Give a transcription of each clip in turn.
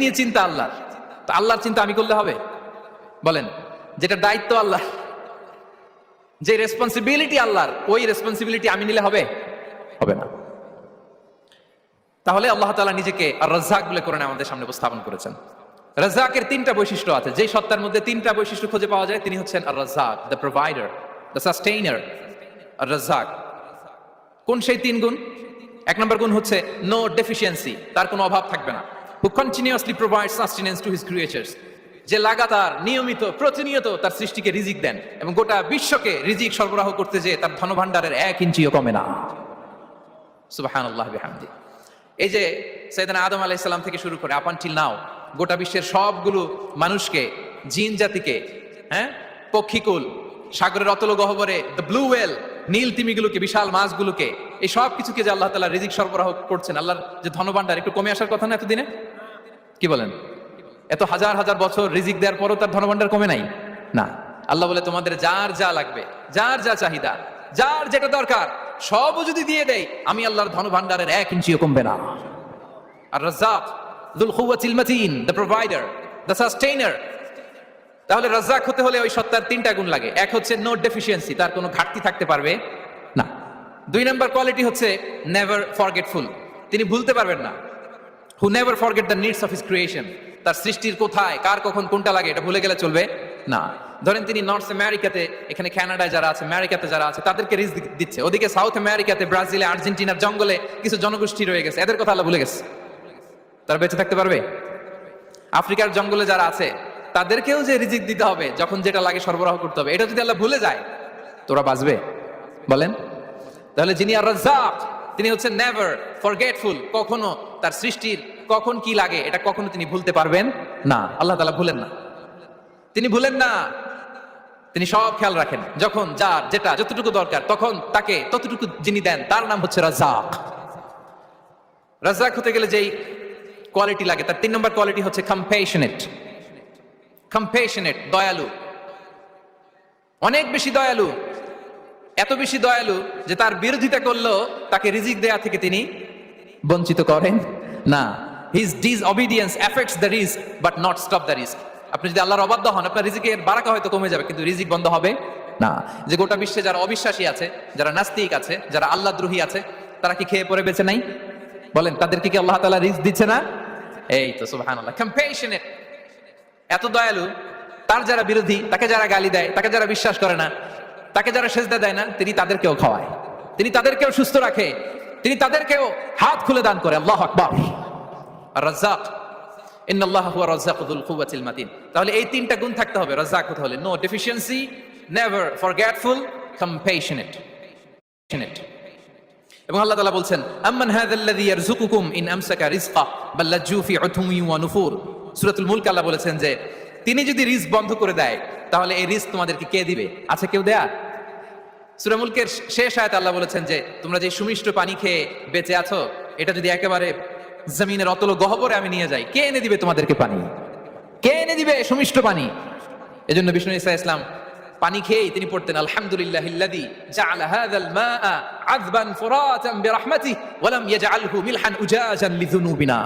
নিয়ে চিন্তা আল্লাহর, তো আল্লাহর চিন্তা আমি করলে হবে? বলেন, যেটা দায়িত্ব আল্লাহ, যে রেসপন্সিবিলিটি আল্লাহর, ওই রেসপন্সিবিলিটি আমি নিলে হবে? হবে না। তাহলে আল্লাহ তাআলা নিজেকে আর রাজ্জাক বলে কোরআনে আমাদের সামনে উপস্থাপন করেছেন। রাজ্জাকের তিনটা বৈশিষ্ট্য আছে, যে সত্তার মধ্যে তিনটা বৈশিষ্ট্য খুঁজে পাওয়া যায় তিনি হচ্ছেন আর রাজ্জাক, দ্য প্রোভাইডার, দ্য সাস্টেইনার। আর রাজ্জাক কোন সেই তিন গুণ? এক নম্বর গুণ হচ্ছে নো ডেফিসিয়েন্সি, তার কোনো অভাব থাকবে না। হু continuously provide sustenance to his creatures, যে লাগাতার নিয়মিত প্রতিনিয়ত তার সৃষ্টিকে রিজিক দেন এবং গোটা বিশ্বকে রিজিক সরবরাহ করতে যেয়ে তার ধনভাণ্ডারের 1 ইঞ্চিও কমে না। সুবহানাল্লাহ বিহামদি। এই যে সাইয়েদনা আদম আলাইহিস সালাম থেকে শুরু করে আপ আনটিল নাও গোটা বিশ্বের সবগুলো মানুষকে, জিন জাতিকে, পক্ষীকুল, সাগরের অতল গহ্বরে দ্য ব্লু ওয়েল, নীল তিমিগুলোকে, বিশাল মাছগুলোকে, এই সব কিছুকে যে আল্লাহ তাআলা রিজিক সরবরাহ করছেন, আল্লাহর যে ধনভাণ্ডার একটু কমে আসার কথা না এতদিনে? কি বলেন? এত হাজার হাজার বছর রিজিক দেওয়ার পরও তার ধনভাণ্ডার কমে নাই না। আল্লাহ বলে তোমাদের যার যা লাগবে, যার যা চাহিদা, যার যেটা দরকার সবও যদি দিয়ে দেই, আমি আল্লাহর ধনভাণ্ডারের 1 ইঞ্চিও কমবে না। আর Razzak যুল কুওয়াতিল মাতিন, the provider, the sustainer. তাহলে রাজ্জাক হতে হলে ওই সত্তার তিনটা গুণ লাগে। এক হচ্ছে নো ডেফিসিয়েন্সি, তার কোনো ঘাটতি থাকতে পারবে না। 2 নম্বর কোয়ালিটি হচ্ছে নেভার ফরগেটফুল, তিনি ভুলতে পারবেন না। Who never forget the needs of his creation, তার সৃষ্টির কোথায় কার কখন কোনটা লাগে এটা ভুলে গেলে চলবে না। ধরেন তিনি নর্থ আমেরিকাতে, এখানে কানাডায় যারা আছে, আমেরিকাতে যারা আছে, তাদেরকে রিস্ক দিচ্ছে। ওদিকে সাউথ আমেরিকাতে, ব্রাজিলে, আর্জেন্টিনার জঙ্গলে কিছু জনগোষ্ঠী রয়ে গেছে, এদের কথা আল্লাহ ভুলে গেছে। তারা বেঁচে থাকতে পারবে? আফ্রিকার জঙ্গলে যারা আছে তাদেরকেও যে রিজিক দিতে হবে, যখন যেটা লাগে সরবরাহ করতে হবে, এটা যদি আল্লাহ ভুলে যায় তোরা বাঁচবে? বলেন। তাহলে যিনি আর রাজ্জাক, তিনি হচ্ছেন নেভার ফরগেটফুল, কখনো তার সৃষ্টির কখন কি লাগে এটা কখনো তিনি ভুলতে পারবেন না। আল্লাহ তাআলা ভুলেন না, তিনি ভুলেন না, তিনি সব খেয়াল রাখেন। যখন যার যেটা যতটুকু দরকার তখন তাকে ততটুকু যিনি দেন তার নাম হচ্ছে রাজ্জাক। রাজ্জাক হতে গেলে যেই কোয়ালিটি লাগে, তার 3 নম্বর কোয়ালিটি হচ্ছে কম্প্যাশনেট। কম্প্যাশনেট, দয়ালু, অনেক বেশি দয়ালু, এত বেশি দয়ালু যে তার বিরোধিতা করলেও তাকে রিজিক দেয়া থেকে তিনি বঞ্চিত করেন না। His disobedience effects the risk but not stop the risk. আপনি যদি আল্লাহর অবাধ্য হন, আপনার রিজিকের বারাকা হয়তো কমে যাবে, কিন্তু রিজিক বন্ধ হবে না। যে গোটা বিশ্বে যারা অবিশ্বাসী আছে, যারা নাস্তিক আছে, যারা আল্লাহদ্রোহী আছে, তারা কি খেয়ে পরে বেঁচে নাই? বলেন, তাদেরকে কি আল্লাহ তাআলা রিস্ক দিচ্ছে না? এই তো সুবহানাল্লাহ। কম্প্যাশনেট, এত দয়ালু, তার যারা বিরোধী, তাকে যারা গালি দেয়, তাকে যারা বিশ্বাস করে না, তাকে যারা সেজদা দেয় না, তিনি তাদেরকেও খাওয়ায়, তিনি তাদেরকেও সুস্থ রাখে, তিনি তাদেরকেও হাত খুলে দান করে। আল্লাহু আকবার। আর রাজ্জাক, ইন্নাল্লাহা হুয়া রাজ্জাকু যুল কুওয়াতিল মাতিন। তাহলে এই তিনটা গুণ থাকতে হবে রাজ্জাক হতে হলে: no deficiency, never forgetful, compassionate. এবং আল্লাহ তাআলা বলছেন, আম্মান হাযাল্লাযী ইয়ারযুকুকুম ইন আমসাকা রিজকা বাল লাজ্জু ফি উতুমি ওয়া নুফুর। সূরাতুল মুলক আল্লাহ বলেছেন যে তিনি যদি রিস্ক বন্ধ করে দেয় তাহলে এই রিস্ক তোমাদেরকে কে দিবে? আছে কেউ দেয়া? সূরা মুলকের শেষ আয়াতে আল্লাহ বলেছেন যে তোমরা যে সুমিষ্ট পানি খেয়ে বেঁচে আছো, এটা যদি একেবারে জমিনের অতল গহ্বরে আমি নিয়ে যাই, কে এনে দিবে তোমাদেরকে পানি? কে এনে দিবে সুমিষ্ট পানি? এজন্য বিষ্ণু ঈসা ইসলাম পানি খেয়েই তিনি পড়তেন, আলহামদুলিল্লাহিল্লাযী জাআলা হাযাল মাআ আযবান ফুরাতান বিরাহমাতিহি ওয়া লাম ইয়াজআলহু মিলহান উজাজান লিযুনুবিনা।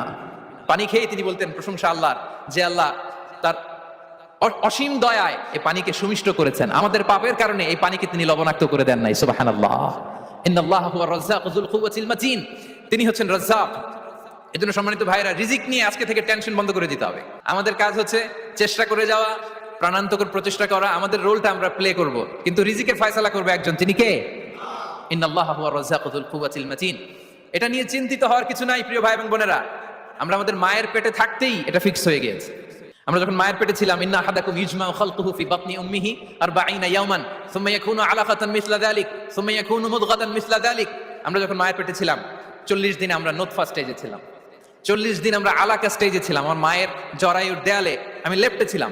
পানি খেয়েই তিনি বলতেন প্রশংসা আল্লাহর, যে আল্লাহ তার অসীম দয়ায় এই পানিকে সুমিষ্ট করেছেন, আমাদের পাপের কারণে এই পানিকে তিনি লবণাক্ত করে দেন নাই। সুবহানাল্লাহ। ইন্নাল্লাহা হুয়া রাজ্জাকু যুল কুওয়াতিল মাতিন, তিনি হচ্ছেন রাজ্জাক। এজন্য সম্মানিত ভাইরা, রিজিক নিয়ে আজকে থেকে টেনশন বন্ধ করে দিতে হবে। আমাদের কাজ হচ্ছে চেষ্টা করে যাওয়া, প্রাণান্তকর প্রচেষ্টা করা, আমাদের রোলটা আমরা প্লে করব, কিন্তু রিজিকের ফয়সালা করবে একজন, তিনি কে? ইন্নাল্লাহা হুয়া রাজ্জাকু যুল কুওয়াতিল মাতিন। এটা নিয়ে চিন্তিত হওয়ার কিছু নাই প্রিয় ভাই এবং বোনেরা। আমরা আমাদের মায়ের পেটে থাকতেই এটা ফিক্স হয়ে গিয়েছে। আমরা যখন মায়ের পেটে ছিলাম, ইন্না আহাদাকুম ইজমাউ খালকুহু ফি বাতনি উম্মিহি 40 ইয়াওমান সুম্মা ইয়াকুনু আলাকাতান মিসলা যালিক সুম্মা ইয়াকুনু মুদগাতান মিসলা যালিক। আমরা যখন মায়ের পেটে ছিলাম 40 দিন আমরা নুতফা স্টেজে ছিলাম, 40 দিন আমরা আলাকা স্টেজে ছিলাম, আমার মায়ের জরায়ুর দেয়ালে আমি লেপ্টে ছিলাম।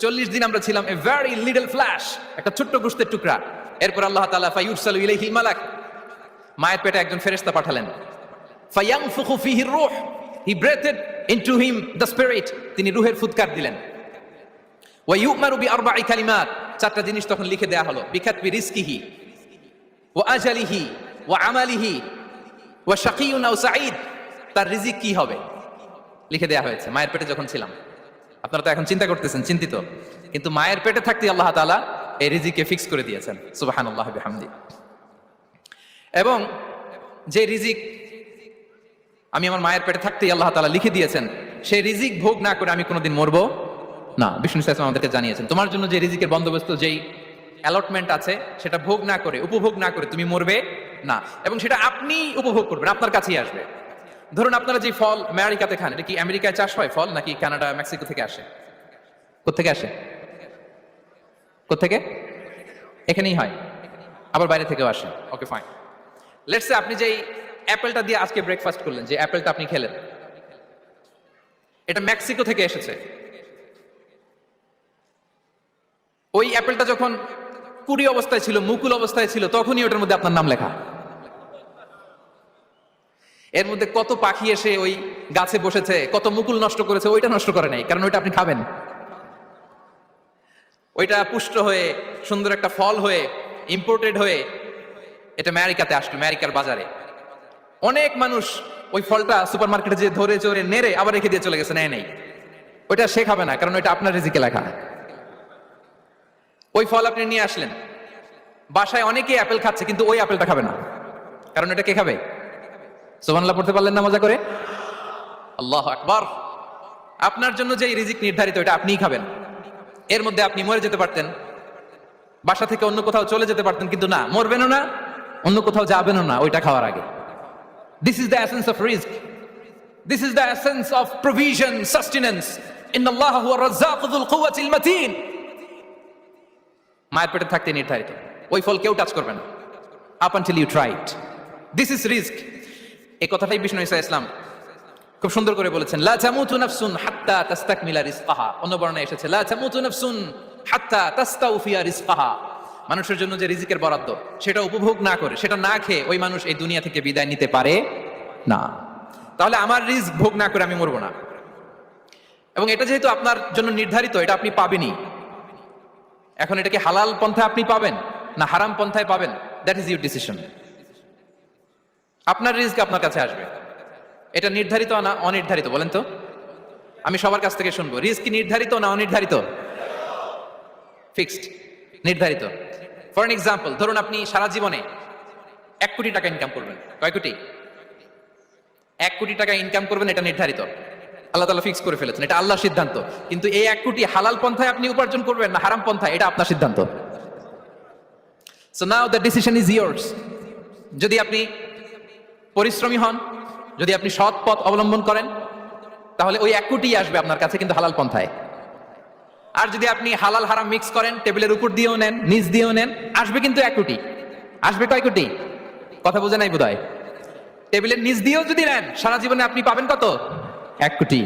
40 দিন আমরা ছিলাম এ ভেরি লিটল ফ্ল্যাশ, একটা ছোট্ট গোশতের টুকরা। এরপর আল্লাহ তাআলা ফায়ুরসালু ইলাইহিল মালাক, মায়ের পেটে একজন ফেরেশতা পাঠালেন। ফায়ানফুখু ফিহির রূহ, he breathed into him the spirit, তিনি রূহের ফুৎকার দিলেন। ওয়া ইউমারু বিআরবা'i কালিমাত, 4টা জিনিস তখন লিখে দেয়া হলো। বিকাতবি রিজকিহি ওয়া আজালিহি ওয়া আমালিহি ওয়া শাকিয়ুন আও সাঈদ, তার রিজিক কি হবে, লিখে দেওয়া হয়েছে মায়ের পেটে যখন ছিলাম। আপনারা তো এখন চিন্তা করতেছেন, চিন্তিত, কিন্তু মায়ের পেটে থাকতে আল্লাহ তাআলা এই রিজিককে ফিক্স করে দিয়েছেন। সুবহানাল্লাহ বিহামদি। এবং যে রিজিক আমি আমার মায়ের পেটে থাকতেই আল্লাহ তাআলা লিখে দিয়েছেন, সেই রিজিক ভোগ না করে আমি কোনোদিন মরবো না। বিষ্ণু ইসলাম আমাদেরকে জানিয়েছেন, তোমার জন্য যে রিজিকের বন্দোবস্ত, যেই অ্যালটমেন্ট আছে, সেটা ভোগ না করে, উপভোগ না করে তুমি মরবে না, এবং সেটা আপনি উপভোগ করবেন, আপনার কাছেই আসবে। ধরুন আপনারা যে ফল আমেরিকাতে খান, এটা কি আমেরিকায় চাষ হয় ফল, নাকি কানাডা, মেক্সিকো থেকে আসে? কোত্থেকে আসে? কোত্থেকে? এখানেই হয়, আবার বাইরে থেকেও আসে। Okay fine. লেটস সে আপনি যেই অ্যাপেলটা দিয়ে আজকে ব্রেকফাস্ট করলেন, যে অ্যাপেলটা আপনি খেলেন, এটা মেক্সিকো থেকে এসেছে। ওই অ্যাপেলটা যখন কুড়ি অবস্থায় ছিল, মুকুল অবস্থায় ছিল, তখনই ওটার মধ্যে আপনার নাম লেখা। এর মধ্যে কত পাখি এসে ওই গাছে বসেছে, কত মুকুল নষ্ট করেছে, ওইটা নষ্ট করে নাই, কারণ ওইটা আপনি খাবেন। ওইটা পুষ্ট হয়ে সুন্দর একটা ফল হয়ে ইম্পোর্টেড হয়ে এটা আমেরিকাতে আসলো, আমেরিকার বাজারে। অনেক মানুষ ওই ফলটা সুপার মার্কেটে যে ধরে চড়ে নেড়ে আবার রেখে দিয়ে চলে গেছে, নেয় নেই। ওইটা সে খাবে না, কারণ ওইটা আপনার রিজিকে লেখা। ওই ফল আপনি নিয়ে আসলেন, বাসায় অনেকেই অ্যাপেল খাচ্ছে, কিন্তু ওই অ্যাপেলটা খাবে না, কারণ এটা কে খাবে? সুবহানাল্লাহ পড়তে পারলেন না মজা করে? আল্লাহু আকবার। আপনার জন্য যে রিজিক নির্ধারিত, এটা আপনিই খাবেন। এর মধ্যে আপনি মরে যেতে পারতেন, বাসা থেকে অন্য কোথাও চলে যেতে পারতেন, কিন্তু না, মরবেনও না, অন্য কোথাও যাবেনও না ওইটা খাওয়ার আগে। This is the essence of risk, this is the essence of provision, sustenance. ইন্নাল্লাহা হুয়া রাজ্জাকু যুল কুওয়াতিল মাতিন। মায়ের পেটে থাকতে নির্ধারিত, ওই ফল কেউ টাচ করবে না up until you try it. This is risk. এই কথাটাই বিষ্ণু ঈসা ইসলাম খুব সুন্দর করে বলেছেন, লা তামুতু নাফসুন হাত্তা তাস্তাকমিলা রিজকাহা। অন্য বর্ণনায় এসেছে, লা তামুতু নাফসুন হাত্তা তাস্তাউফিয়া রিজকাহা। মানুষের জন্য যে রিজিকের বরাদ্দ, সেটা উপভোগ না করে, সেটা না খেয়ে ওই মানুষ এই দুনিয়া থেকে বিদায় নিতে পারে না। তাহলে আমার রিস্ক ভোগ না করে আমি মরবো না। এবং এটা যেহেতু আপনার জন্য নির্ধারিত, এটা আপনি পাবেনই। এখন এটাকে হালাল পন্থায় আপনি পাবেন না হারাম পন্থায় পাবেন, দ্যাট ইজ ইউর ডিসিশন। আপনার রিস্ক আপনার কাছে আসবে। এটা নির্ধারিত না অনির্ধারিত বলেন তো? আমি সবার কাছ থেকে শুনবো, রিস্ক কি নির্ধারিত না অনির্ধারিত? ফিক্সড, নির্ধারিত। ফর এন এক্সাম্পল, ধরুন আপনি সারা জীবনে 1 কোটি টাকা ইনকাম করবেন। কয় কোটি? 1 কোটি টাকা ইনকাম করবেন, এটা নির্ধারিত, আল্লাহ তাআলা ফিক্স করে ফেলেছেন, এটা আল্লাহর সিদ্ধান্ত। কিন্তু এই 1 কোটি হালাল পন্থায় আপনি উপার্জন করবেন না হারাম পন্থায়, এটা আপনার সিদ্ধান্ত। So now the decision is years. যদি আপনি পরিশ্রমী হন, যদি আপনি সৎ পথ অবলম্বন করেন, তাহলে ওই 1 কোটি আসবে আপনার কাছে, কিন্তু হালাল পন্থায়। আর যদি আপনি হালাল হারাম মিক্স করেন, টেবিলের উপর দিয়েও নেন, নিচ দিয়েও নেন, আসবে কিন্তু 1 কোটি। আসবে কয় কোটি? কথা বোঝে নাই বোধহয়। টেবিলের নিচ দিয়েও যদি নেন, সারা জীবনে আপনি পাবেন কত? 1 কোটি।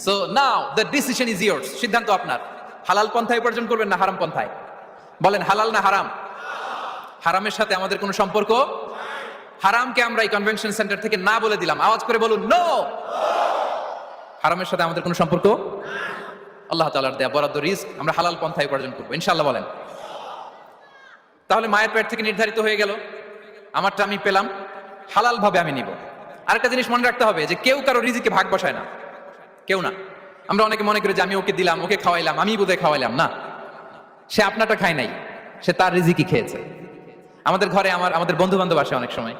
So now the decision is years. সিদ্ধান্ত আপনার। হালাল পন্থায় উপার্জন করবেন না হারাম পন্থায়? বলেন, হালাল না হারাম? হারামের সাথে আমাদের কোনো সম্পর্ক? হারামকে আমরা এই কনভেনশন সেন্টার থেকে না বলে দিলাম, আওয়াজ করে বলুন নো। হারামের সাথে আমাদের কোনো সম্পর্ক? আল্লাহ তাআলার দেয়া বরাদ্দ রিস্ক আমরা হালাল পন্থায় উপার্জন করবো ইনশাআল্লাহ। বলেন। তাহলে মায়ের পেট থেকে নির্ধারিত হয়ে গেল, আমারটা আমি পেলাম, হালাল ভাবে আমি নিব। আরেকটা জিনিস মনে রাখতে হবে, যে কেউ কারো রিজিকে ভাগ বসায় না, কেউ না। আমরা অনেকে মনে করি যে আমি ওকে দিলাম, ওকে খাওয়াইলাম, আমি বোধহয় খাওয়াইলাম। না, সে আপনারটা খায় নাই, সে তার রিজিকই খেয়েছে। আমাদের ঘরে আমাদের বন্ধু বান্ধব আসে অনেক সময়,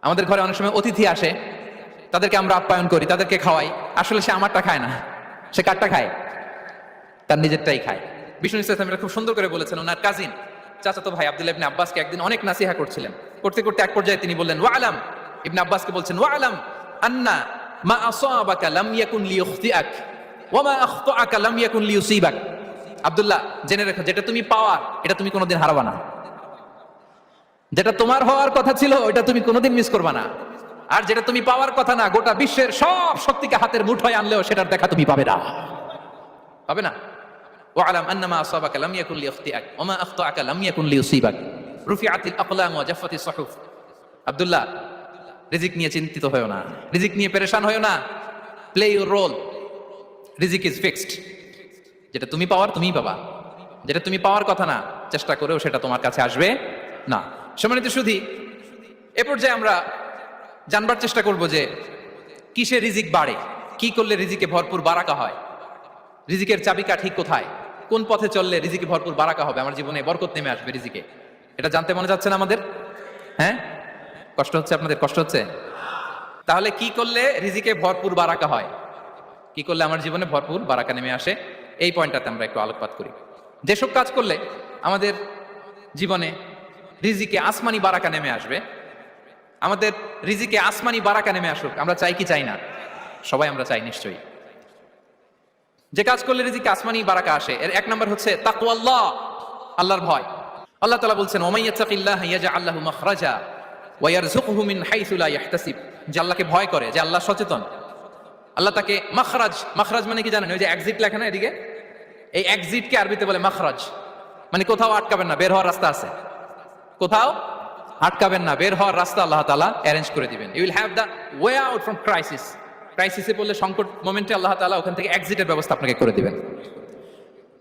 আমাদের ঘরে অনেক সময় অতিথি আসে, তাদেরকে আমরা আপ্যায়ন করি, তাদেরকে খাওয়াই। আসলে সে আমারটা খায় না, সে কারটা খায়? তার নিজেরটাই খায়। বিষ্ণু ইসলাম খুব সুন্দর করে বলেছেন, ওনার কাজিন চাচাতো ভাই আব্দুল্লাহ ইবনে আব্বাসকে একদিন অনেক নাসিহা করছিলেন। করতে করতে এক পর্যায়ে তিনি বললেন, ওয়ালাম, ইবনে আব্বাসকে বলছেন, ওয়ালাম আন্না মা আসাবাকা লাম ইয়াকুন লিইখতিআক ওয়া মা আখতাআকা লাম ইয়াকুন লিইউসিবাক। আব্দুল্লাহ, জেনে রেখো, যেটা তুমি পাওয়ার এটা তুমি কোনোদিন হারাবা না। যেটা তোমার হওয়ার কথা ছিল ওটা তুমি কোনোদিন মিস করবা না। আর যেটা তুমি পাওয়ার কথা না, গোটা বিশ্বের সব শক্তিকে হাতের মুঠোয় আনলেও সেটার দেখা তুমি পাবে না, পাবে না। ওয়ালাম আন্না মা আসাবাকা লাম ইয়াকুন লিইখতিআক ওয়া মা আখতাআকা লাম ইয়াকুন লিইউসিবাক রুফিআতিল আকলাম ওয়া জাফাতিস সুহুফ। আব্দুল্লাহ, রিজিক নিয়ে চিন্তিত হয়ো না, রিজিক নিয়ে পেরেশান হয়ো না। প্লে ইউর রোল, রিজিক ইজ ফিক্সড। যেটা তুমি পাওয়ার তুমিই পাবা, যেটা তুমি পাওয়ার কথা না, চেষ্টা করেও সেটা তোমার কাছে আসবে না। সম্মানিত সুধী, এ পর্যায়ে আমরা জানবার চেষ্টা করব যে কিসে রিজিক বাড়ে, কি করলে রিজিকে ভরপুর বারাকা হয়, রিজিকের চাবিকাঠি কোথায়, কোন পথে চললে রিজিকে ভরপুর বারাকা হবে, আমার জীবনে বরকত নেমে আসবে রিজিকে, এটা জানতে মনে যাচ্ছে না আমাদের? হ্যাঁ, কষ্ট হচ্ছে আপনাদের? কষ্ট হচ্ছে? তাহলে কি করলে রিজিকে ভরপুর বারাকা হয়, কি করলে আমার জীবনে ভরপুর বারাকা নেমে আসে, এই পয়েন্টটাতে আমরা একটু আলোকপাত করি। যেসব কাজ করলে আমাদের জীবনে রিজিকে আসমানি বারাকা নেমে আসবে, আমাদের রিজিকে আসমানি বারাকা নেমে আসুক, আমরা চাই কি চাই না? সবাই আমরা চাই নিশ্চয়ই। যে কাজ করলে রিজিকে আসমানি বারাকা আসে, এর এক নম্বর হচ্ছে তাকওয়াল্লাহ, আল্লাহর ভয়। আল্লাহ তাআলা বলছেন ওয়া মাইয়াত্তাকিল্লাহা ইয়াজআল লাহু মাখরাজা ওয়া ইয়ারযুকহু মিন হাইসু লা ইয়াহতাসিব। যে আল্লাহকে ভয় করে, যে আল্লাহ সচেতন, আল্লাহ তাকে মাখরাজ, মাখরাজ মানে কি জানেন? ওই যে এক্সিট লেখা না এদিকে, এই এক্সিটকে আরবিতে বলে মাখরাজ, মানে কোথাও আটকাবেন না, বের হওয়ার রাস্তা আছে, কোথাও আটকাবেন না, বের হওয়ার রাস্তা আল্লাহ তাআলা অ্যারেঞ্জ করে দিবেন। You will have the way out from crisis. ক্রাইসিসে পড়লে, সংকট মোমেন্টে আল্লাহ তাআলা ওখান থেকে এক্সিটের ব্যবস্থা আপনাকে করে দিবেন।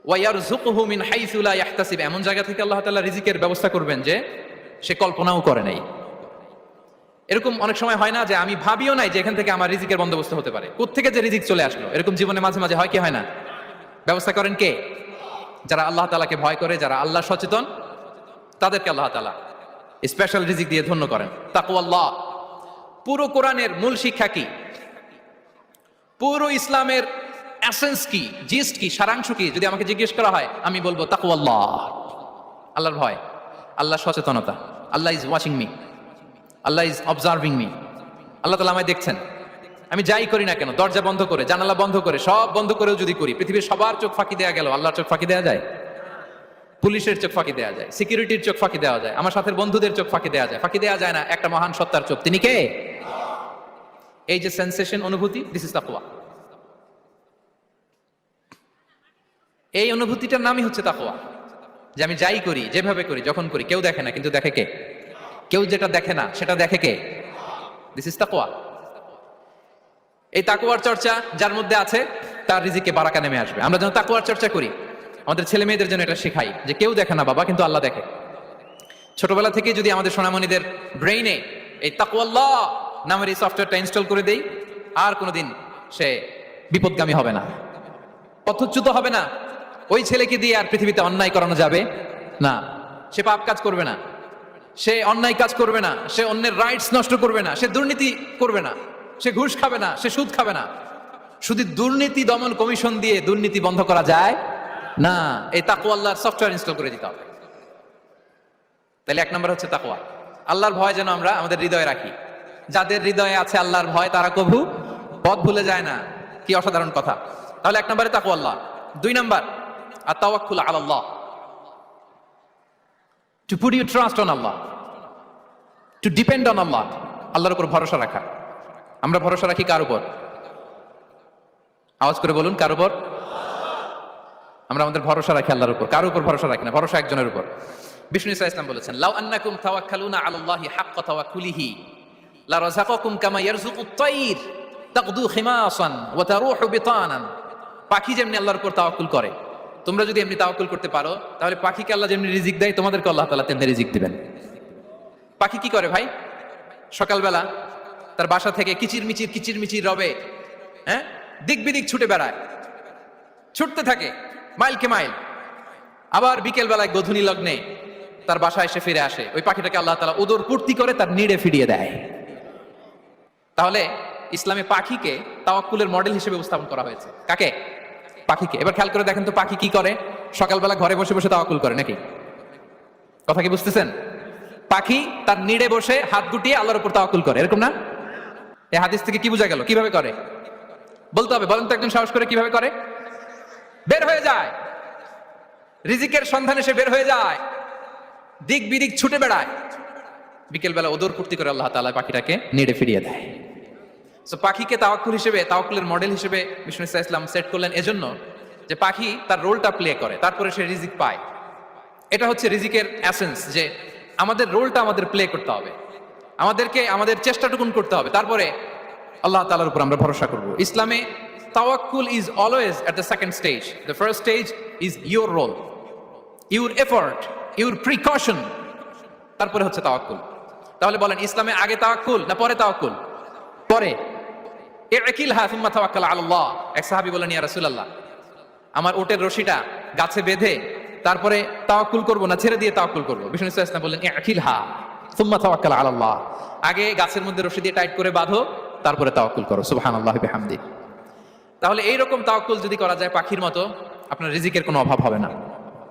ওয়া ইয়ারযুকহু মিন হাইসু লা ইয়াহতাসিব, এমন জায়গা থেকে আল্লাহ তাআলা রিজিকের ব্যবস্থা করবেন যে সে কল্পনাও করে নাই। এরকম অনেক সময় হয় না যে আমি ভাবিও নাই যে এখান থেকে আমার রিজিকের বন্দোবস্ত হতে পারে, কোত্থেকে যে রিজিক চলে আসলো, এরকম জীবনে মাঝে মাঝে হয় কি হয় না? ব্যবস্থা করেন কে? যারা আল্লাহ তাআলাকে ভয় করে, যারা আল্লাহ সচেতন, তাদেরকে আল্লাহ তাআলা স্পেশাল রিজিক দিয়ে ধন্য করেন। তাকওয়াল্লাহ। পুরো কোরআনের মূল শিক্ষা কি, পুরো ইসলামের এসেন্স কি, জিস্ট কি, সারাংশ কি, যদি আমাকে জিজ্ঞেস করা হয় আমি বলবো তাকওয়াল্লাহ, আল্লাহর ভয়, আল্লাহ সচেতনতা। Allah is watching me, Allah is observing me. আল্লাহ তাআলা আমায় দেখছেন, আমি যাই করি না কেন, দরজা বন্ধ করে, জানালা বন্ধ করে, সব বন্ধ করেও যদি করি, পৃথিবীর সবার চোখ ফাঁকি দেয়া গেল, আল্লাহর চোখ ফাঁকি দেয়া যায়? পুলিশের চোখ ফাঁকি দেয়া যায়, সিকিউরিটির চোখ ফাঁকি দেওয়া যায়, আমার সাথে বন্ধুদের চোখ ফাঁকি দেওয়া যায়, ফাঁকি দেওয়া যায় না একটা মহান সত্তার চোখ। তিনি কে? এই যে সেন্সেশন, অনুভূতি, দিস ইজ তাকওয়া। এই অনুভূতিটার নামই হচ্ছে তাকওয়া, যে আমি যাই করি, যেভাবে করি, যখন করি, কেউ দেখে না, কিন্তু দেখে কে? কেউ যেটা দেখে না সেটা দেখে কে? দিস ইজ তাকওয়া। এই তাকওয়ার চর্চা যার মধ্যে আছে, তার রিজিকে বারাকা নেমে আসবে। আমরা যেন তাকওয়ার চর্চা করি, আমাদের ছেলে মেয়েদের জন্য এটা শেখাই যে কেউ দেখে না বাবা, কিন্তু আল্লাহ দেখে। ছোটবেলা থেকে যদি আমাদের সোনামণিদের ব্রেইনে এই তাকওয়াল্লাহ নামের এই সফটওয়্যারটা ইনস্টল করে দেই, আর কোনোদিন সে বিপদগামী হবে না, পথচ্যুত হবে না। ওই ছেলেকে দিয়ে আর পৃথিবীতে অন্যায় করানো যাবে না, সে পাপ কাজ করবে না, সে অন্যায় কাজ করবে না, সে অন্যের রাইটস নষ্ট করবে না, সে দুর্নীতি করবে না, সে ঘুষ খাবে না, সে সুদ খাবে না। শুধু দুর্নীতি দমন কমিশন দিয়ে দুর্নীতি বন্ধ করা যায় না, এই তাকওয়া আল্লাহর সফটওয়্যার ইনস্টল করে দিতে হবে। তাহলে এক নম্বর হচ্ছে তাকওয়া। আল্লাহর ভয় যেন আমরা আমাদের হৃদয়ে রাখি। যাদের হৃদয়ে আছে আল্লাহর ভয়, তারা কভু পথ ভুলে যায় না। কি অসাধারণ কথা! তাহলে এক নম্বরে তাকওয়া আল্লাহ। দুই নম্বর আত-তাওয়াক্কুল আলাল্লাহ, to put your trust on Allah, to depend on Allah. আল্লাহর উপর ভরসা রাখা। আমরা ভরসা রাখি কার উপর? আওয়াজ করে বলুন, কার উপর? আমরা আমাদের ভরসা রাখি আল্লাহর উপর, কার উপর ভরসা রাখি না, ভরসা একজনের উপর। বিষ্ণু ইসা ইসলাম বলেছেন, লাউ আন্নাকুম তাওয়াক্কালুনা আলাল্লাহি হাক্কা তাওয়াক্কুলিহি লা রাযাকাকুম কামা ইয়ারযুকুত তায়র তাকদু খিমাসান ওয়া তারুহু বিতানান। পাখি যেমনি আল্লাহর উপর তাওয়াক্কুল করে, তোমরা যদি এমনি তাওয়াক্কুল করতে পারো, তাহলে পাখিকে আল্লাহ যেমনি রিজিক দেয়, তোমাদেরকে আল্লাহ তাআলা তেমনি রিজিক দিবেন। পাখি কি করে ভাই? সকালবেলা তার বাসা থেকে কিচিরমিচির রবে, হ্যাঁ, দিক বিদিক ছুটে বেড়ায়, ছুটতে থাকে মাইলকে মাইল। আবার বিকেল বেলায় গোধূলি লগ্নে তার বাসায় এসে ফিরে আসে। ওই পাখিটাকে আল্লাহ তাআলা উদর পূর্তি করে তার নিড়ে ফিরিয়ে দেয়। তাহলে ইসলামে পাখিকে তাওয়াক্কুলের মডেল হিসেবে উপস্থাপন করা হয়েছে। কাকে? পাখিকে। এবার খেয়াল করে দেখেন তো, পাখি কি করে? সকালবেলা ঘরে বসে বসে তাওয়াক্কুল করে নাকি? কথা কি বুঝতেছেন? পাখি তার নিড়ে বসে হাত গুটিয়ে আল্লাহর উপর তাওয়াক্কুল করে, এরকম না? এই হাদিস থেকে কি বোঝা গেল? কিভাবে করে বলতে হবে, বলেন তো একজন সাহস করে। কিভাবে করে? বের হয়ে যায়, রিজিকের সন্ধানে সে বের হয়ে যায়, দিক বিদিক ছুটে বেড়ায়, বিকেল বেলা ওদর পূর্তি করে আল্লাহ তাআলা পাখিটাকে নেড়ে ফিরিয়ে দেয়। সো পাখিকে তাওয়াক্কুল হিসেবে, তাওয়াক্কুলের মডেল হিসেবে বিষ্ণু ইসলাম সেট করলেন এজন্য যে পাখি তার রোলটা প্লে করে, তারপরে সে রিজিক পায়। এটা হচ্ছে রিজিকের এসেন্স, যে আমাদের রোলটা আমাদের প্লে করতে হবে, আমাদেরকে আমাদের চেষ্টাটুকুন করতে হবে, তারপরে আল্লাহ তাআলার উপর আমরা ভরসা করব। ইসলামে তাওয়াক্কুল is always at the second stage. The first stage is your role, your effort, your precaution, তারপরে হচ্ছে তাওয়াক্কুল। তাহলে বলেন, ইসলামে আগে তাওয়াক্কুল না পরে তাওয়াক্কুল? পরে। ইকিলহা সুম্মা তাওয়াক্কাল আলাল্লাহ। এক সাহাবী বলেন, ইয়া রাসূলুল্লাহ, আমার ওটের রশিটা গাছে বেঁধে তারপরে তাওয়াক্কুল করব না ছেড়ে দিয়ে তাওয়াক্কুল করব? বিষ্ণু সাল্লাল্লাহু আলাইহি ওয়াসাল্লাম বললেন, ইকিলহা সুম্মা তাওয়াক্কাল আলাল্লাহ। আগে গাছের মধ্যে রশি দিয়ে টাইট করে বাঁধো, তারপরে তাওয়াক্কুল করো। সুবহানাল্লাহি বিহামদি। তাহলে এইরকম তাওয়াক্কুল যদি করা যায় পাখির মতো, আপনার রিজিকের কোনো অভাব হবে না।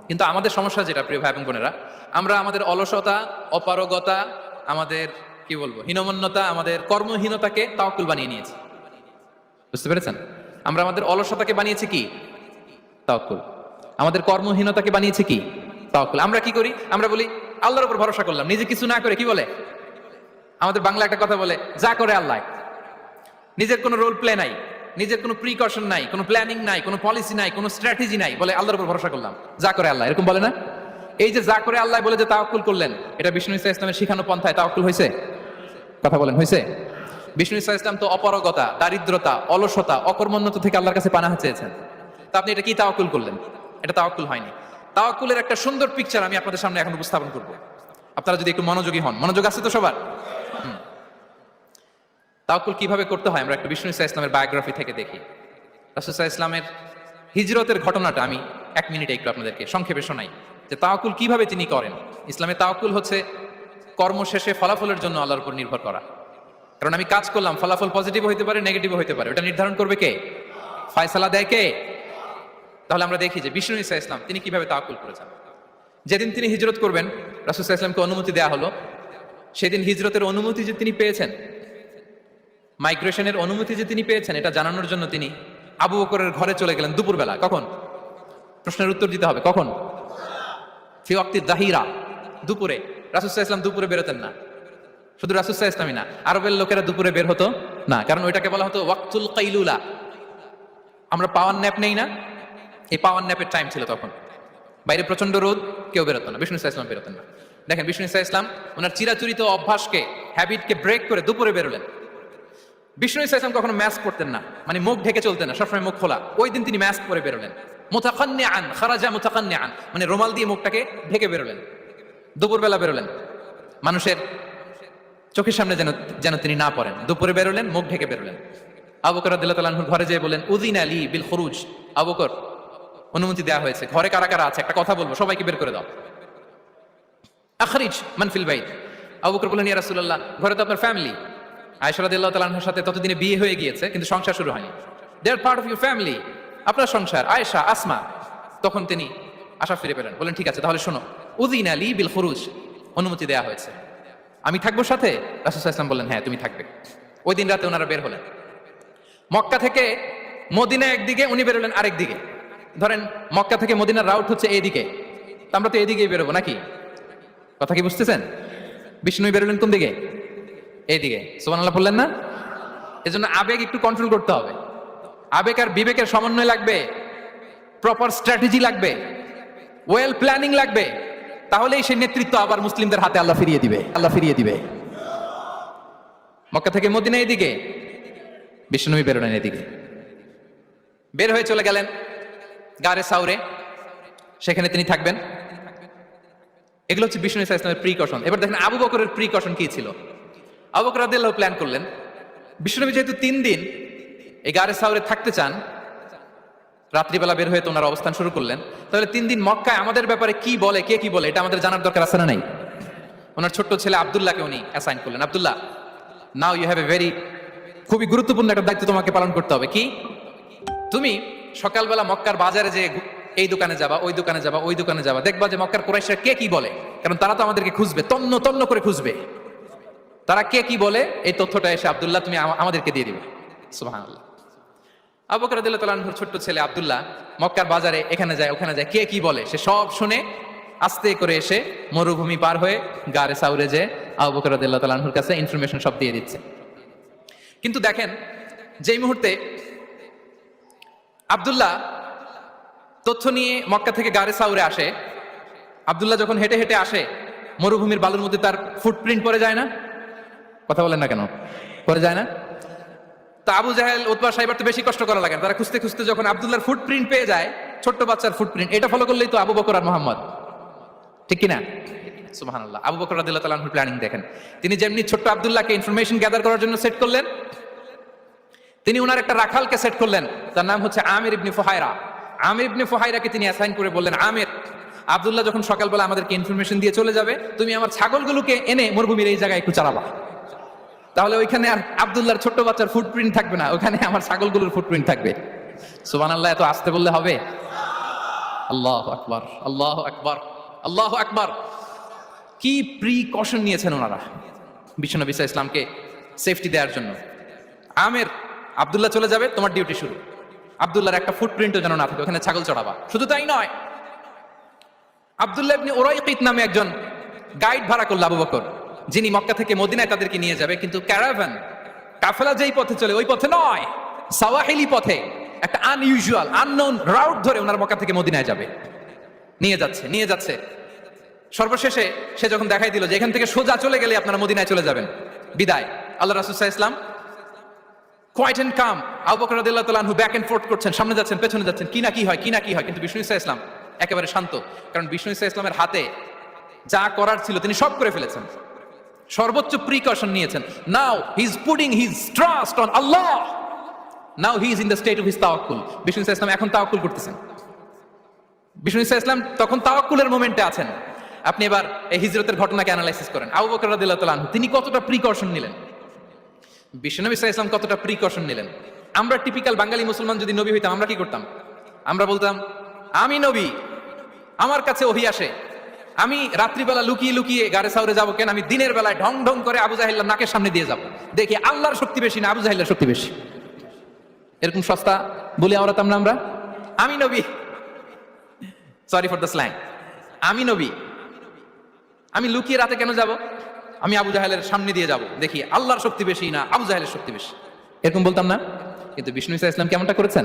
কিন্তু আমাদের সমস্যা যেটা, প্রিয় ভাই এবং বোনেরা, আমরা আমাদের অলসতা, অপারগতা, আমাদের কি বলবো হীনমন্যতা, আমাদের কর্মহীনতাকে তাওয়াক্কুল বানিয়ে নিয়েছি। বুঝতে পেরেছেন? আমরা আমাদের অলসতাকে বানিয়েছি কি? তাওয়াক্কুল। আমাদের কর্মহীনতাকে বানিয়েছি কি? তাওয়াক্কুল। আমরা কি করি? আমরা বলি আল্লাহর উপর ভরসা করলাম, নিজে কিছু না করে। কি বলে আমাদের বাংলা একটা কথা বলে, যা করে আল্লাহ। নিজের কোনো রোল প্লে নাই, নিজের কোনো প্রিকশন নাই, কোনো প্ল্যানিং নাই, কোনো পলিসি নাই, কোনো স্ট্র্যাটেজি নাই, বলে আল্লাহর উপর ভরসা করলাম, যা করে আল্লাহ। এরকম বলে না? এই যে যা করে আল্লাহ বলে যে তাওয়াক্কুল করলেন, এটা বিষ্ণু ইসা ইসলামের শিখানো পন্থায় তাওয়াক্কুল হয়েছে? কথা বলেন, হয়েছে? বিষ্ণু ইসা ইসলাম তো অপারগতা, দারিদ্রতা, অলসতা, অকর্মণ্যতা থেকে আল্লাহর কাছে পানাহা চেয়েছেন। তা আপনি এটা কি তাওয়াক্কুল করলেন? এটা তাওয়াক্কুল হয়নি। তাওয়াক্কুলের একটা সুন্দর পিকচার আমি আপনাদের সামনে এখন উপস্থাপন করব, আপনারা যদি একটু মনোযোগী হন। মনোযোগ আছে তো সবার? তাওয়াক্কুল কিভাবে করতে হয় আমরা একটু বিষ্ণু ইসা ইসলামের বায়োগ্রাফি থেকে দেখি। রাসূল সাল্লাল্লাহু আলাইহি ইসলামের হিজরতের ঘটনাটা আমি 1 মিনিটে একটু আপনাদেরকে সংক্ষেপে শোনাই, যে তাওয়াক্কুল কিভাবে তিনি করেন। ইসলামে তাওয়াক্কুল হচ্ছে কর্ম শেষে ফলাফলের জন্য আল্লাহর উপর নির্ভর করা। কারণ আমি কাজ করলাম, ফলাফল পজিটিভ হইতে পারে, নেগেটিভ হইতে পারে, ওটা নির্ধারণ করবে কে? ফয়সালা দেয় কে? তাহলে আমরা দেখি যে বিষ্ণু ইসা ইসলাম তিনি কিভাবে তাওয়াক্কুল করেছেন। যেদিন তিনি হিজরত করবেন, রাসূল সাল্লাল্লাহু আলাইহি ইসলামকে অনুমতি দেয়া হলো, সেদিন হিজরতের অনুমতি যে তিনি পেয়েছেন, মাইগ্রেশনের অনুমতি যে তিনি পেয়েছেন, এটা জানানোর জন্য তিনি আবু বকরের ঘরে চলে গেলেন দুপুরবেলা। কখন? প্রশ্নের উত্তর দিতে হবে। কখন? ফি ওয়াক্তি যাহিরা, দুপুরে। রাসূল সাল্লাল্লাহু আলাইহি ইসলাম দুপুরে বেরোতেন না। শুধু রাসূল সাল্লাল্লাহু আলাইহি ইসলামই না, আরবের লোকেরা দুপুরে বের হতো না, কারণ ওইটাকে বলা হতো ওয়াক্তুল কাইলুলা। আমরা পাওয়ার ন্যাপ নেই না, এই পাওয়ার ন্যাপের টাইম ছিল তখন। বাইরে প্রচন্ড রোদ, কেউ বেরোতো না, বিষ্ণু সাল্লাল্লাহু আলাইহি ইসলাম বেরোতেন না। দেখেন বিষ্ণু সাল্লাল্লাহু আলাইহি ইসলাম ওনার চিরাচরিত অভ্যাসকে, হ্যাবিটকে ব্রেক করে দুপুরে বেরোলেন। বিষ্ণু সাল্লাল্লাহু আলাইহি ইসলাম কখনো মাস্ক পরতেন না, মানে মুখ ঢেকে চলতেন না, সবসময় মুখ খোলা। ওই দিন তিনি মাস্ক পরে বেরোলেন। মুতাকান্নিআন, খারাজা মুতাকান্নিআন, মানে রুমাল দিয়ে মুখটাকে ঢেকে বেরোলেন, দুপুরবেলা বেরোলেন। মানুষের চোখের সামনে যেন তিনি না পড়েন, দুপুরে বেরোলেন, মুখ ঢেকে বেরোলেন। আবু বকর রাদিয়াল্লাহু তাআলা আনহুর ঘরে যেয়ে বলেন, উযিনা লি বিল খুরুজ। আবু বকর, অনুমতি দেওয়া হয়েছে, ঘরে কারা কারা আছে একটা কথা বলবো, সবাইকে বের করে দাও। আখরিজ মান ফিল বাইত। আবু বকর বললেন, ইয়া রাসূলুল্লাহ, ঘরে তো আপনার ফ্যামিলি। আয়েশা রাদিয়াল্লাহু তাআলা আনহার সাথে ততদিনে বিয়ে হয়ে গিয়েছে, কিন্তু সংসার শুরু হয়নি। দে আর পার্ট অফ ইউর ফ্যামিলি, আপনার সংসার। আয়েশা, আসমা। তখন তিনি আশা ফিরে পেলেন, বলেন ঠিক আছে তাহলে শোনো, উযিনা লি বিল খুরুজ, অনুমতি দেওয়া হয়েছে, আমি থাকবো সাথে। রাসূল সাল্লাল্লাহু আলাইহি ওয়াসাল্লাম বললেন, হ্যাঁ তুমি থাকবে। ওই দিন রাতে ওনারা বের হলেন। মক্কা থেকে মদিনা একদিকে, উনি বেরোলেন আরেক দিকে। ধরেন মক্কা থেকে মদিনার রাউট হচ্ছে এইদিকে, আমরা তো এইদিকেই বেরোবো নাকি? কথা কি বুঝতেছেন? বিষ্ণু বেরোলেন কোন দিকে? এইদিকে। সুবহানাল্লাহ বললেন না? এজন্য আবেগ একটু কন্ট্রোল করতে হবে। আবেগ আর বিবেকের সমন্বয় লাগবে, প্রপার স্ট্র্যাটেজি লাগবে, ওয়েল প্ল্যানিং লাগবে। তাহলেই সেই নেতৃত্ব আবার মুসলিমদের হাতে আল্লাহ ফিরিয়ে দিবে, আল্লাহ ফিরিয়ে দিবে। মক্কা থেকে মদিনা এদিকে, বিষ্ণুনবী বেরোলেন এদিকে। বের হয়ে চলে গেলেন গারে সাউরে, সেখানে তিনি থাকবেন। এগুলো হচ্ছে বিষ্ণু ইসা ইসলামের প্রিকশন। এবার দেখেন আবু বকরের প্রিকশন কি ছিল। আবু বকর রাদিয়াল্লাহু প্ল্যান করলেন, বিষ্ণুনবী যেহেতু 3 দিন এই গারে সাউরে থাকতে চান, রাত্রিবেলা বের হয়ে তো ওনার অবস্থান শুরু করলেন, তাহলে 3 দিন মক্কায় আমাদের ব্যাপারে কি বলে, কে কি বলে, এটা আমাদের জানার দরকার আছে না নাই? ওনার ছোট্ট ছেলে আব্দুল্লাহকে উনি অ্যাসাইন করলেন। Abdullah, now you have a very, খুবই গুরুত্বপূর্ণ একটা দায়িত্ব তোমাকে পালন করতে হবে। কি? তুমি সকালবেলা মক্কার বাজারে যে এই দোকানে যাবা, ওই দোকানে যাবা, ওই দোকানে যাবা, দেখবা যে মক্কার কুরাইশরা কে কি বলে, কারণ তারা তো আমাদেরকে খুঁজবে, তন্ন তন্ন করে খুঁজবে। তারা কে কি বলে এই তথ্যটা এসে আব্দুল্লাহ তুমি আমাদেরকে দিয়ে দিবে। সুবহানাল্লাহ। আবু বকর রাদিয়াল্লাহু তাআলা আনহুর ছোট্ট ছেলে আব্দুল্লাহ মক্কার বাজারে এখানে যায় ওখানে যায়, কে কি বলে সে সব শুনে আস্তে করে এসে মরুভূমি পার হয়ে গারে সাউরে যে আবু বকর রাদিয়াল্লাহু তাআলা আনহুর কাছে ইনফরমেশন সব দিয়ে দিচ্ছে। কিন্তু দেখেন যেই মুহূর্তে আব্দুল্লাহ তথ্য নিয়ে মক্কা থেকে গারে সাউরে আসে, আব্দুল্লাহ যখন হেঁটে হেঁটে আসে, মরুভূমির বালুর মধ্যে তার ফুটপ্রিন্ট পড়ে যায় না? কথা বলেন না কেন? পড়ে যায় না? তা আবু জাহেল, উতবা সাহেবার তো বেশি কষ্ট করা লাগে না। তারা খুঁজতে খুঁজতে যখন আব্দুল্লাহর ফুটপ্রিন্ট পেয়ে যায়, ছোট্ট বাচ্চার ফুটপ্রিন্ট, এটা ফলো করলেই তো আবু বকর আর মুহাম্মদ, ঠিক কিনা? সুবহানাল্লাহ। আবু বকর রাদিয়াল্লাহু তাআলা আনহুর প্ল্যানিং দেখেন। তিনি যেমনি ছোট্ট আব্দুল্লাহকে ইনফরমেশন গ্যাদার করার জন্য সেট করলেন, তিনি ওনার একটা রাখালকে সেট করলেন, তার নাম হচ্ছে আমির ইবনে ফুহায়রা। আমির ইবনে ফুহায়রাকে তিনি অ্যাসাইন করে বললেন, আমির, আব্দুল্লাহ যখন সকালবেলা আমাদেরকে ইনফরমেশন দিয়ে চলে যাবে, তুমি আমার ছাগলগুলোকে এনে মরুভূমির এই জায়গায় একটু চালাবা। তাহলে ওইখানে আর আব্দুল্লাহর ছোট্ট বাচ্চার ফুটপ্রিন্ট থাকবে না, ওখানে আমার ছাগলগুলোর ফুটপ্রিন্ট থাকবে। সুবহানাল্লাহ, এত আসতে বললে হবে? আল্লাহু আকবার, আল্লাহু আকবার, আল্লাহু আকবার। কি প্রিকশন নিয়েছেন ওনারা বিশ্বনবী সাল্লাল্লাহু আলাইহি ইসলামকে সেফটি দেওয়ার জন্য। আমির, আব্দুল্লাহ চলে যাবে, তোমার ডিউটি শুরু। আব্দুল্লাহর একটা ফুটপ্রিন্টও যেন না থাকে, ওখানে ছাগল চড়াবা। শুধু তাই নয়, আব্দুল্লাহ ইবনে উরাইকিত নামে একজন গাইড ভাড়া করল আবু বকর, যিনি মক্কা থেকে মদিনায় তাদেরকে নিয়ে যাবে। কিন্তু ক্যারাভান, কাফেলা যেই পথে চলে ওই পথে নয়, সাওয়াহিলি পথে, একটা আনইউজুয়াল আননোন রাউট ধরে ওনার মক্কা থেকে মদিনায় যাবে। নিয়ে যাচ্ছে। সর্বশেষে সে যখন দেখাই দিল যে এখান থেকে সোজা চলে গেলে আপনারা মদিনায় চলে যাবেন, বিদায়। আল্লাহ রাসূল সাল্লাল্লাহু আলাইহি ওয়াসাল্লাম কোয়াইট এন্ড কাম, আবু বকর রাদিয়াল্লাহু তাআলা আনহু ব্যাক এন্ড ফোর্থ করছেন, সামনে যাচ্ছেন, পেছনে যাচ্ছেন, কি না কি হয়। কিন্তু বিষ্ণু সাল্লাল্লাহু আলাইহি ওয়াসাল্লাম একেবারে শান্ত, কারণ বিষ্ণু সাল্লাল্লাহু আলাইহি ওয়াসাল্লামের হাতে যা করার ছিল তিনি সব করে ফেলেছেন, সর্বোচ্চ প্রিকশন নিয়েছেন। Now he is putting his trust on Allah, now he is in the state of his তাওয়াক্কুল। বিষ্ণু সাল্লাল্লাহু আলাইহি ওয়াসাল্লাম এখন তাওয়াক্কুল করতেছেন। বিষ্ণু সাল্লাল্লাহু আলাইহি ওয়াসাল্লাম তখন তাওয়াক্কুলের মোমেন্টে আছেন। আপনি এবার এই হিজরতের ঘটনাকে অ্যানালাইসিস করেন। আবু বকর রাদিয়াল্লাহু তাআলা আনহু তিনি কতটা প্রিকশন নিলেন, বিশ্বনবী সাল্লাল্লাহু আলাইহি ওয়াসাল্লাম কতটা প্রিকশন নিলেন। আমরা টিপিক্যাল বাঙালি মুসলমান যদি নবী হইতাম, আমরা কি করতাম? আমরা বলতাম, আমি নবী, আমার কাছে ওহী আসে, আমি রাত্রিবেলা লুকিয়ে লুকিয়ে গারে সাউরে যাবো কেন? আমি দিনের বেলায় ঢং ঢং করে আবু জাহেলের নাকের সামনে দিয়ে যাবো, দেখি আল্লাহর শক্তি বেশি না আবু জাহেলের শক্তি বেশি। এরকম সস্তা বলে আওড়াতাম না আমরা, আমি নবী, সরি ফর দ্য স্ল্যাং, আমি নবী, আমি লুকিয়ে রাতে কেন যাব? আমি আবু জাহেলের সামনে দিয়ে যাব, দেখি আল্লাহর শক্তি বেশি না আবু জাহেলের শক্তি বেশি। এরকম বলতাম না? কিন্তু বিষ্ণু সাল্লাল্লাহু আলাইহি ওয়াসাল্লাম কেমনটা করেছেন?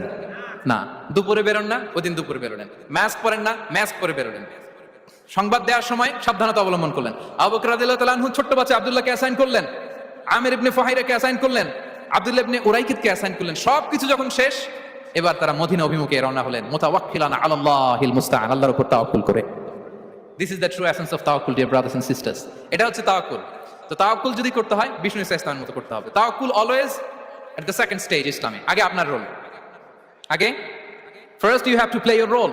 না, দুপুরে বেরোন না, ওই দিন দুপুরে বেরোলেন। মাস্ক পরেন না, মাস্ক পরে বেরোলেন। সংবাদ দেওয়ার সময় সাবধানতা অবলম্বন করলেন। আবু বকর রাদিয়াল্লাহু তাআলা আনহু ছোট্ট বাচ্চা আব্দুল্লাহকে অ্যাসাইন করলেন, আমির ইবনে ফুহায়রাকে অ্যাসাইন করলেন, আব্দুল্লাহ ইবনে উরাইকিতকে অ্যাসাইন করলেন। সবকিছু যখন শেষ, এবার তারা মদিনা অভিমুখে রওনা হলেন, মুতাওয়াক্কিলান আলাল্লাহিল মুস্তাআন, আল্লাহর উপর তাওয়াক্কুল করে। This is the true essence of তাওয়াক্কুল, ডিয়ার ব্রাদার্স এন্ড সিস্টার্স। এটা হচ্ছে তাওয়াক্কুল। তো তাওয়াক্কুল যদি করতে হয় বিষ্ণু সাল্লাল্লাহু আলাইহি ওয়াসাল্লামের মতো করতে হবে। তাওয়াক্কুল always at the second stage ইসলামে। আগে আপনার রোল, আগে first you have to play your role,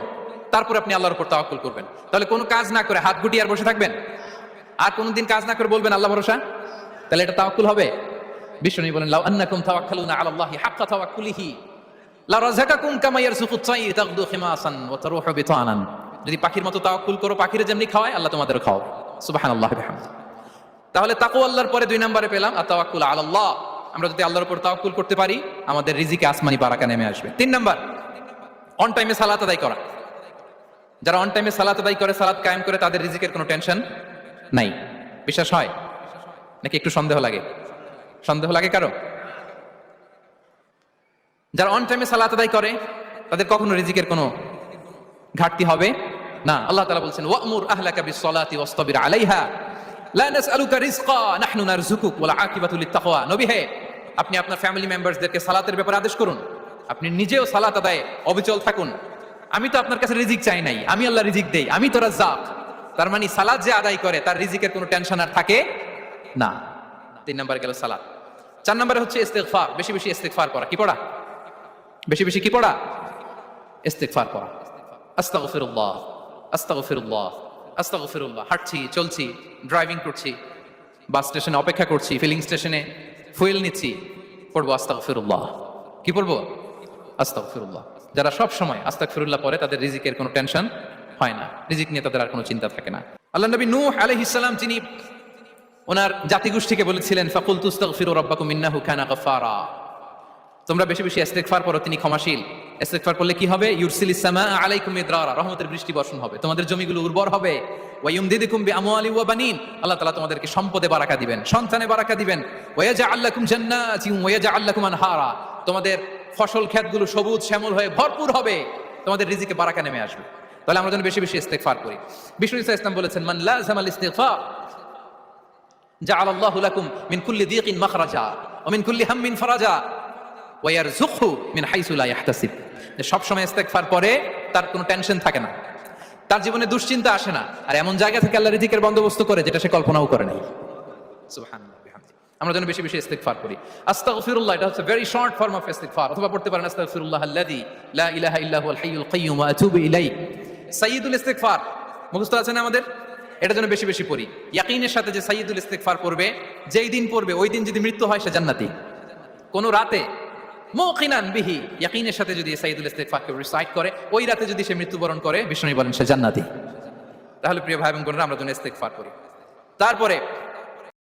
তারপর আপনি আল্লাহর উপর তাওয়াক্কুল করবেন। তাহলে কোনো কাজ না করে হাত গুটিয়ে আর বসে থাকবেন, আর কোনোদিন কাজ না করে বলবেন আল্লাহ ভরসা, তাহলে এটা তাওয়াক্কুল হবে? বিষ্ণু বলেন, লাউ আন্নাকুম তাওয়াক্কালুনা আলাল্লাহি হাক্কা তাওয়াক্কুলিহি লা রাযাকাকুম কামা ইয়ারযুকুত তায়র তাগদু খিমাসান ওয়া তারুহু বিতানান। যদি পাখির মতো তাওয়াক্কুল করো, পাখিরে যেমনি খাওয়ায় আল্লাহ তোমাদেরও খাওয়াবে। সুবহানাল্লাহি ওয়া বিহামদিহি। তাহলে তাকওয়া আল্লাহর পরে 2 নম্বরে পেলাম আত-তাওয়াক্কুল আলাল্লাহ। আমরা যদি আল্লাহর উপর তাওয়াক্কুল করতে পারি, আমাদের রিজিকে আসমানি বারাকা নেমে আসবে। 3 নাম্বার, অন টাইমে সালাত আদায় করা। যারা অন টাইমে সালাত আদায় করে, সালাত কায়েম করে, তাদের রিজিকের কোনো টেনশন নাই। বিশ্বাস হয় নাকি একটু সন্দেহ লাগে? সন্দেহ লাগে কারো? যারা অন টাইমে সালাত আদায় করে তাদের কখনো রিজিকের কোনো ঘাটতি হবে না। আল্লাহ তাআলা বলছেন, ওয়া'মুর আহলাকা বিস-সালাতি ওয়াসতাবির আলাইহা লা নাসআলুকা রিজকা নাহনু নারযুকুক ওয়াল আকিবাতু লিত-তাকওয়া। নবী হে, আপনি আপনার ফ্যামিলি মেম্বারসদেরকে সালাতের ব্যাপারে আদেশ করুন, আপনি নিজেও সালাত আদায়ে অবিচল থাকুন। আমি তো আপনার কাছে রিজিক চাই নাই, আমি আল্লাহ রিজিক দেই, আমি তো রাজ্জাক। তার মানে সালাত যে আদায় করে তার রিজিকের কোনো টেনশন আর থাকে না। 3 নম্বরে গেল সালাত। 4 নম্বরে হচ্ছে ইস্তিগফার, বেশি বেশি ইস্তিগফার করা। কি পড়া? বেশি বেশি কি পড়া? ইস্তিগফার করা। আস্তাগফিরুল্লাহ, আস্তাগফিরুল্লাহ, আস্তাগফিরুল্লাহ। হাঁটছি, চলছি, ড্রাইভিং করছি, বাস স্টেশনে অপেক্ষা করছি, ফিলিং স্টেশনে ফুয়েল নিচ্ছি, পড়বো আস্তাগফিরুল্লাহ। কি পড়বো? আস্তাগফিরুল্লাহ। যারা সব সময় আস্তাগফিরুল্লাহ পড়ে তাদের রিজিকের কোনো টেনশন হয় না, রিজিক নিয়ে তাদের আর কোনো চিন্তা থাকে না। আল্লাহ নবী নূহ আলাইহিস সালাম, তিনি ওনার জাতিগোষ্ঠীকে বলেছিলেন, ফাকুলতু আস্তাগফিরু রাব্বাকুম ইন্নাহু কানা গাফফারা। তোমরা বেশি বেশি ইস্তিগফার করো, তিনি ক্ষমাশীল। ইস্তিগফার করলে কি হবে? ইউরসিলিস সামাআ আলাইকুম মিদরারা, রহমতের বৃষ্টি বর্ষণ হবে, তোমাদের জমিগুলো উর্বর হবে। ওয়া ইউমদিদুকুম বিআমওয়ালি ওয়া বানিন, আল্লাহ তাআলা তোমাদেরকে সম্পদে বারাকা দিবেন, সন্তানে বারাকা দিবেন। ওয়া ইয়াজআল লাকুম জান্নাতিন ওয়া ইয়াজআল লাকুম আনহারা, তোমাদের ফসল ক্ষেতগুলো সবুজ শ্যামল হয়ে ভরপুর হবে, তোমাদের রিজিকে বারাকা নেমে আসবে। তাহলে আমরা যেন বেশি বেশি ইস্তিগফার করি। বিষ্ণু ইসলাম বলেছেন, মান লাযামাল ইস্তিগফার জাআলাল্লাহু লাকুম মিন কুল্লি দীকিন মাখরাজা ওয়া মিন কুল্লি হাম্মিন ফারাজা ওয়া ইয়ারযুকহু মিন হাইসু লা ইয়াহতাসিব। সব সময় ইস্তিগফার পরে তার কোনো টেনশন থাকে না, তার জীবনে দুশ্চিন্তা আসে না, আর এমন জায়গা থেকে আল্লাহ রিজিকের বন্দোবস্ত করে যেটা সে কল্পনাও করে নাই। সুবহানাল্লাহ। আমরা যেন বেশি বেশি ইস্তিগফার করি। আস্তাগফিরুল্লাহ, এটা হচ্ছে ভেরি শর্ট ফর্ম অফ ইস্তিগফার। অথবা পড়তে পারেন আস্তাগফিরুল্লাহ আল্লাযী লা ইলাহা ইল্লা হুয়াল হাইয়ুল কাইয়্যুম ওয়া আতুবু ইলাইহি। সাইয়্যিদুল ইস্তিগফার মুখস্থ আছে না আমাদের? এটা যেন বেশি বেশি পড়ি। ইয়াকিনের সাথে যে সাইয়্যিদুল ইস্তিগফার পড়বে, যেই দিন পড়বে ওই দিন যদি মৃত্যু হয় সে জান্নাতি। কোন রাতে মুকিনান বিহি, ইয়াকিনের সাথে যদি সাইয়্যিদুল ইস্তিগফারকে রিসাইট করে, ওই রাতে যদি সে মৃত্যুবরণ করে, বিষ্ণু বলেন সে জান্নাতি। তাহলে প্রিয় ভাই এবং বোনেরা, আমরা যেন ইস্তিগফার করি। তারপরে